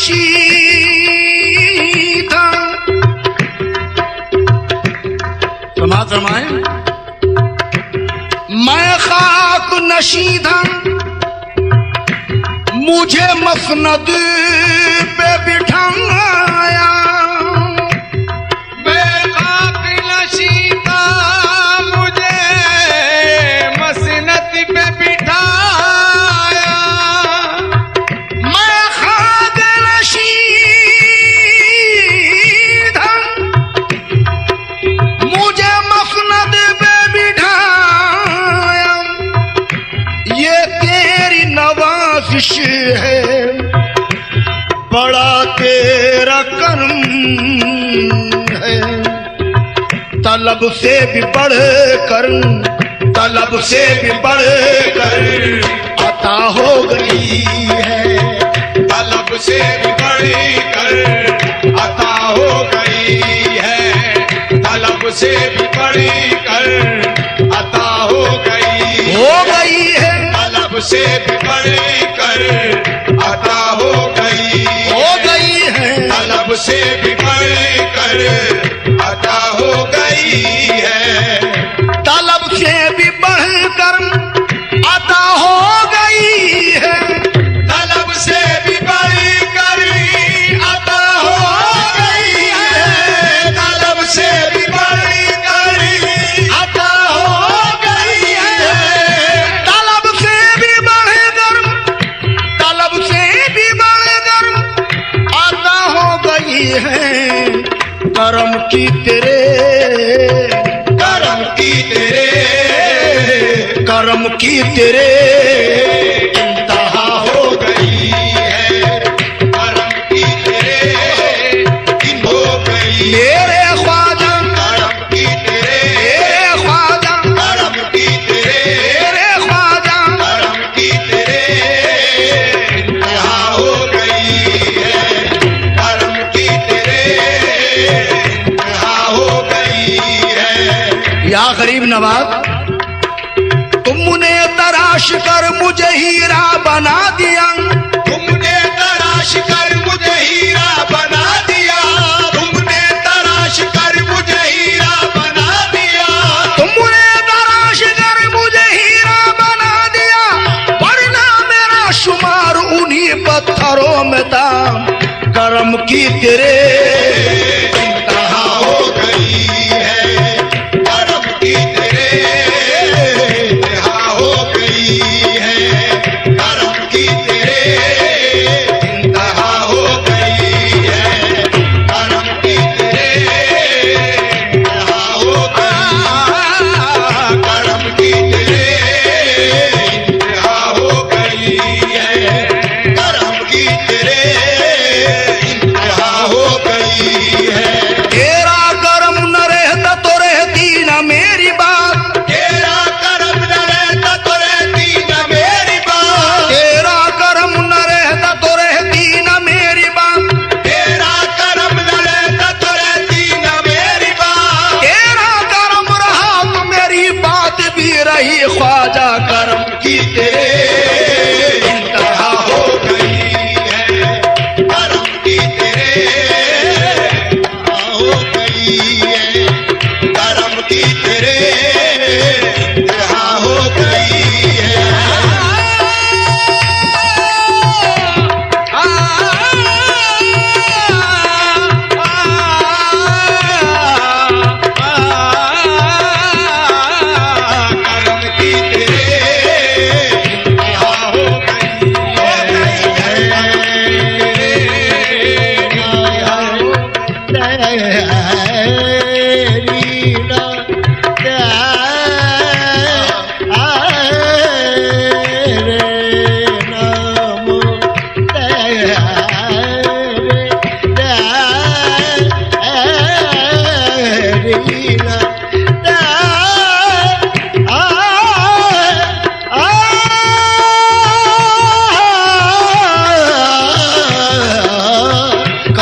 नशी था। समाज रमाए, मैं खाक नशी था, मुझे मसनद पे बिठाया। मैं खाक नशी था, मुझे मसनद पे बिठाया। मैं खाक नशी था, मुझे मसनद पे बिठाया। ये तेरी नवाजिश है, बड़ा तेरा करम है। तलब से भी बढ़ कर, तलब से भी बढ़ कर अता हो गई है। तलब से भी बढ़कर अता हो गई है। तलब से भी बढ़कर अता हो गई है। तलब से भी बढ़कर अता हो गई है। तलब से भी बढ़कर अता हो गई है। तलब से भी बढ़कर अता हो गई है। तलब से भी बढ़कर अता हो गई है। तलब से भी बढ़कर अता हो गई है। तलब से भी बढ़कर, तलब से भी बढ़कर अता हो गई है। करम की तेरे, करम की तेरे, करम की तेरे इंतहा हो गई है। करम की तेरे हो गई मेरे ख्वाजा। करम की तेरे, मेरे ख्वाजा। करम की तेरे, मेरे ख्वाजा। करम की तेरे इंतहा हो गई है। करम की तेरे इंतहा हो गई है। या गरीब नवाज, तुमने तराश कर मुझे हीरा बना दिया। तुमने तराश कर मुझे हीरा बना दिया। तुमने तराश कर मुझे हीरा बना दिया। तुमने तराश कर मुझे हीरा बना दिया, वरना मेरा शुमार उन्हीं पत्थरों में था। करम की तेरे इंतहा हो गई है। करम की तेरे इंतहा हो गई है। करम की तेरे इंतहा हो गई है। करम की तेरे इंतहा हो गई है। करम की तेरे इंतहा हो गई है। करम की तेरे इंतहा हो गई है। तेरा करम न रहता तो रहती न मेरी बात। तेरा करम न रहता तो रहती न मेरी बात। तेरा करम न रहता तो रहती न मेरी बात। तेरा करम न रहता तो रहती न मेरी बात। तेरा करम रहा तो मेरी बात भी रही। ख्वाजा करम की तेरे इंतहा हो गई है। करम की तेरे इंतहा हो गई है। करम की तेरे इंतहा हो गई है। करम की तेरे इंतहा हो गई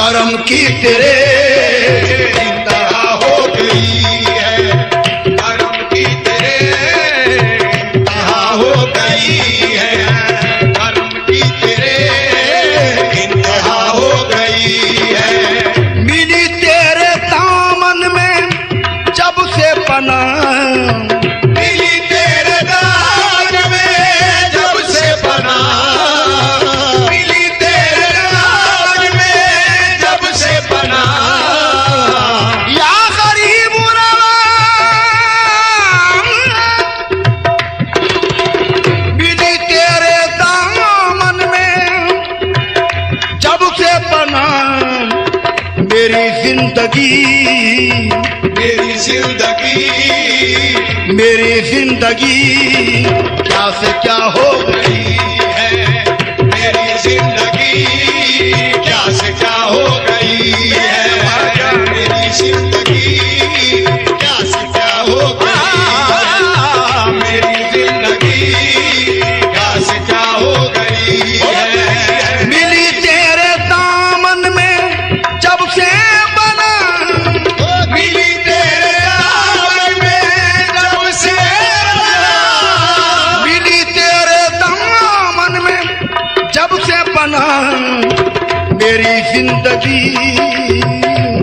करम की तेरे इंतहा हो गई है। करम की तेरे इंतहा हो गई है। करम की तेरे इंतहा हो मेरी जिंदगी मेरी जिंदगी मेरी जिंदगी क्या से क्या हो गई है, मेरी जिंदगी क्या से क्या हो गई है, मेरी जिंदगी क्या से क्या हो गई है, मेरी जिंदगी क्या से क्या हो गई है। मिली तेरे दामन में जब से बना, मिली तेरे दामन में जब से मिली तेरे दामन में जब से बना मेरी जिंदगी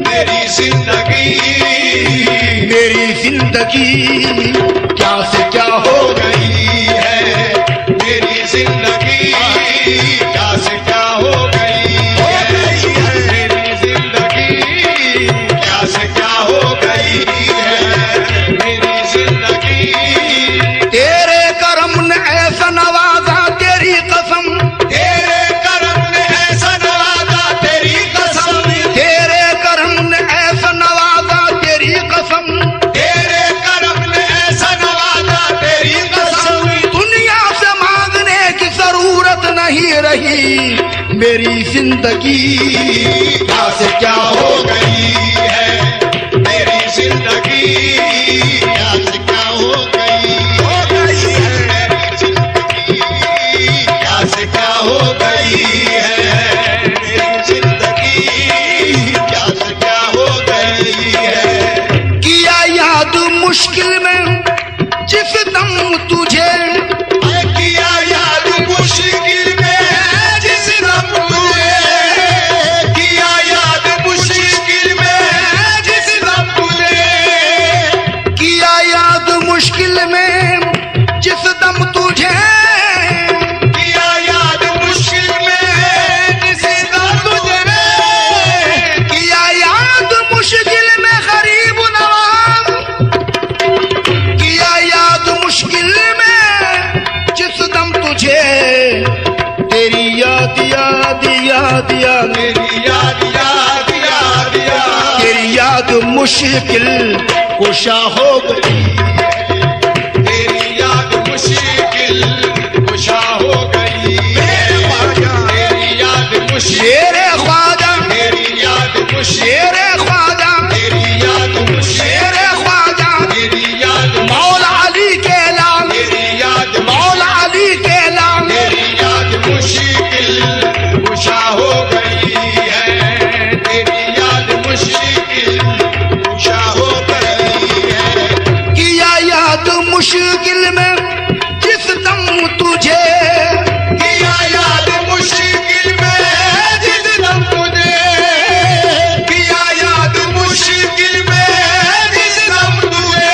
मेरी जिंदगी मेरी जिंदगी क्या से क्या हो गई है, मेरी जिंदगी क्या से क्या हो गई है, मेरी जिंदगी क्या से क्या हो गई है, मेरी जिंदगी तेरे करम ने ऐसा नवाजा तेरी कसम, तेरे करम ने ऐसा नवाजा तेरी कसम, तेरे करम ने ऐसा नवाजा तेरी कसम, तेरे करम ने ऐसा नवाजा तेरी कसम, दुनिया से मांगने की जरूरत नहीं रही, मेरी जिंदगी क्या से क्या हो गई है, मेरी जिंदगी क्या से क्या हो गई है, मेरी जिंदगी क्या से क्या हो गई है, मेरी जिंदगी क्या से क्या हो गई है। किया याद मुश्किल में जिस दम तुझे, किया याद मुश्किल में जिस दम तुझे, किया याद मुश्किल में जिस दम तुझे, किया याद मुश्किल में जिस दम तुझे, किया याद मुश्किल में जिस दम तुझे, किया याद मुश्किल में गरीब नवाज, किया याद मुश्किल में जिस दम तुझे, तेरी याद याद याद याद तेरी याद याद याद याद, तेरी याद मुश्किल कुशा हो गई, तेरी याद मुश्किल कुशा हो गई है, तेरी याद मुश्किल, शेरे ख्वाजा तेरी याद मुश्किल, शेरे ख्वाजा तेरी याद मुश्किल, शेरे ख्वाजा तेरी याद मौला अली के लाल, तेरी याद मौला अली के लाल, तेरी याद मुश्किल कुशा हो गई है, तेरी याद मुश्किल कुशा हो गई है। किया याद मुश्किल में जिस दम तुझे, किया याद मुश्किल में जिस दम तुझे, किया याद मुश्किल में जिस दम तुझे,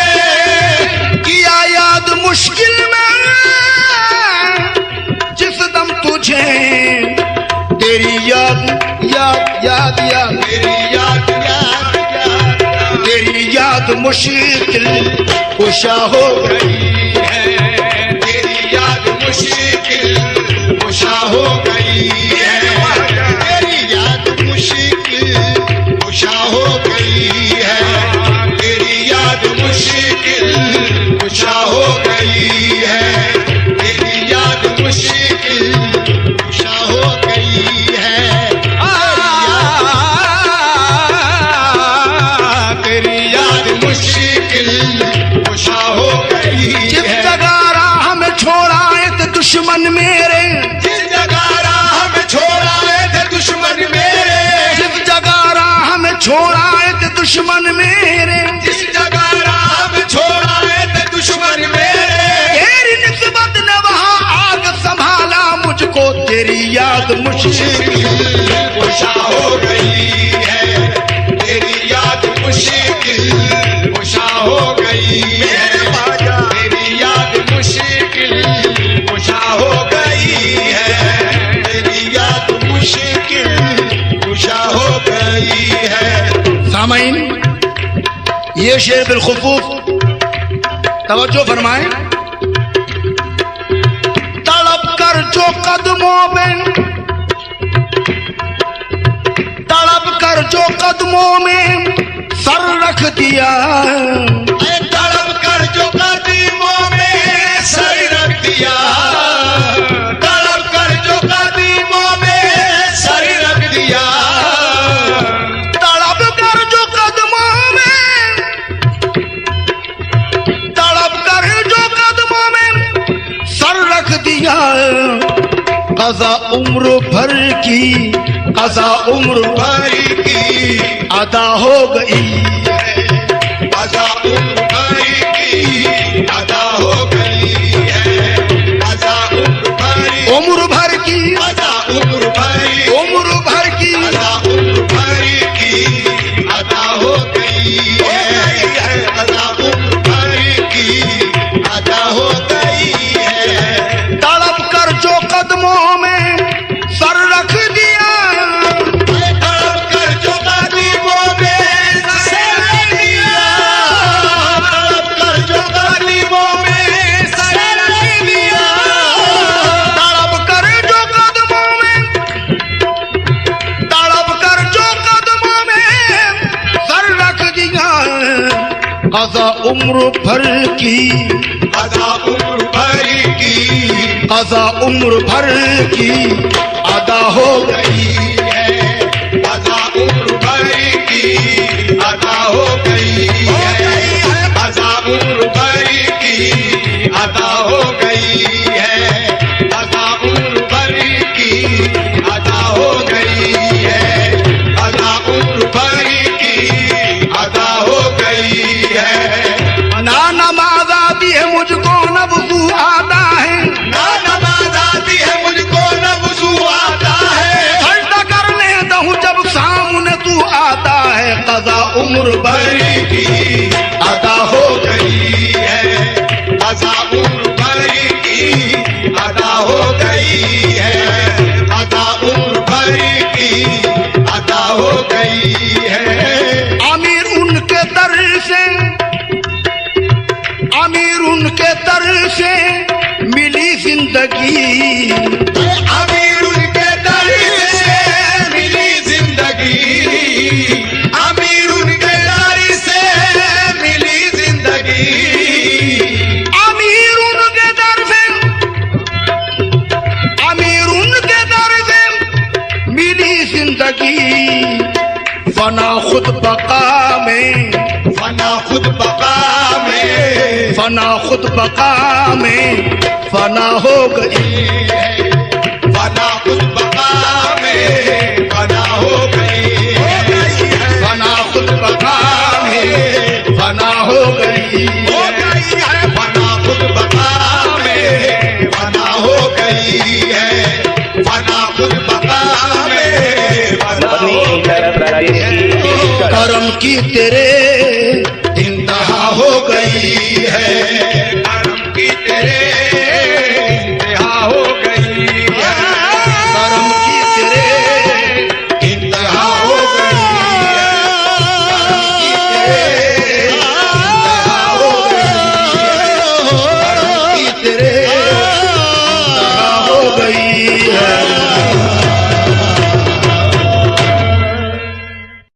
किया याद मुश्किल में जिस दम तुझे, तेरी याद याद याद याद तेरी याद याद याद याद तेरी याद मुश्किल कुशा हो गई, है, तेरी याद मुश्किल कुशा हो गई है, तेरी याद मुश्किल कुशा हो गई है, तेरी याद मुश्किल कुशा हो गई है, तेरी याद मुश्किल कुशा हो गई है, तेरी याद मुश्किल कुशा हो गई जिस है। जगह राह में छोड़ा थे दुश्मन मेरे, जिस जगह राह में छोड़ा थे दुश्मन मेरे, जिस जगह राह में छोड़ा थे दुश्मन मेरे, जिस जगह राह में छोड़ा थे दुश्मन मेरे, तेरी निस्बत ने वहाँ आग संभाला मुझको, तेरी याद मुश्किल कुशा हो गई है, तेरी याद मुश्किल कुशा हो गई है, तेरी याद मुश्किल कुशा हो गई है, तेरी याद मुश्किल कुशा हो गई है। सामईन, ये शेर बिलखुसूस तवज्जो फरमाएं, तड़प कर जो कदमों में, तड़प कर जो कदमों कदमों में सर रख दिया, तड़प कर जो कदमों में सर रख दिया, तड़प कर जो कदमों में सर रख दिया, तड़प कर जो कदमों में, तड़प कर जो कदमों में सर रख दिया। कज़ा उम्र भर की, कज़ा उम्र भर की अदा हो गई है, कज़ा उम्र भर की अदा हो गई है, कज़ा उम्र भर की, उम्र भर की, उम्र भर की, उम्र भर की कज़ा उम्र भर की अदा हो गई है, कज़ा उम्र भर की अदा हो गई है। तड़प कर जो कदमों में सर रख दिया, तड़प कर जो कदमों में सर रख दिया, तड़प कर जो कदमों में सर रख दिया, तड़प कर जो कदमों में, तड़प कर जो कदमों में सर रख दिया। कज़ा उम्र भर की, कज़ा उम्र भर की कज़ा उम्र भर की अदा हो गई है, कज़ा उम्र भर की अदा हो गई है, कज़ा उम्र भर की अदा हो गई है, कज़ा उम्र भर की अदा हो गई है, कज़ा उम्र भर की अदा हो गई है। ना नमाज आती है मुझको न वुज़ू आता है, ना नमाज आती है मुझको न वुज़ू आता है, सजदा करने दहूं जब सामने तू आता है। कज़ा उम्र भर की अदा हो गई है, कज़ा उम्र भर की अदा हो गई है, कज़ा उम्र भर की अदा हो गई है। अमीर उनके दर से, अमीर उनके दर से मिली जिंदगी, अमीर उनके दर से मिली जिंदगी, अमीर उनके दर से मिली जिंदगी, अमीर उनके दर से, अमीर उनके दर से मिली जिंदगी। फना खुद बका में, फना खुद बका में, फना खुद बका में फना हो गई, फना खुद बका में फना हो गई, फना खुद बका में फना हो गई। फना खुद बका में फना हो गई है, फना खुद बका में फना हो गई है। करम की तेरे इंतहा हो गई है,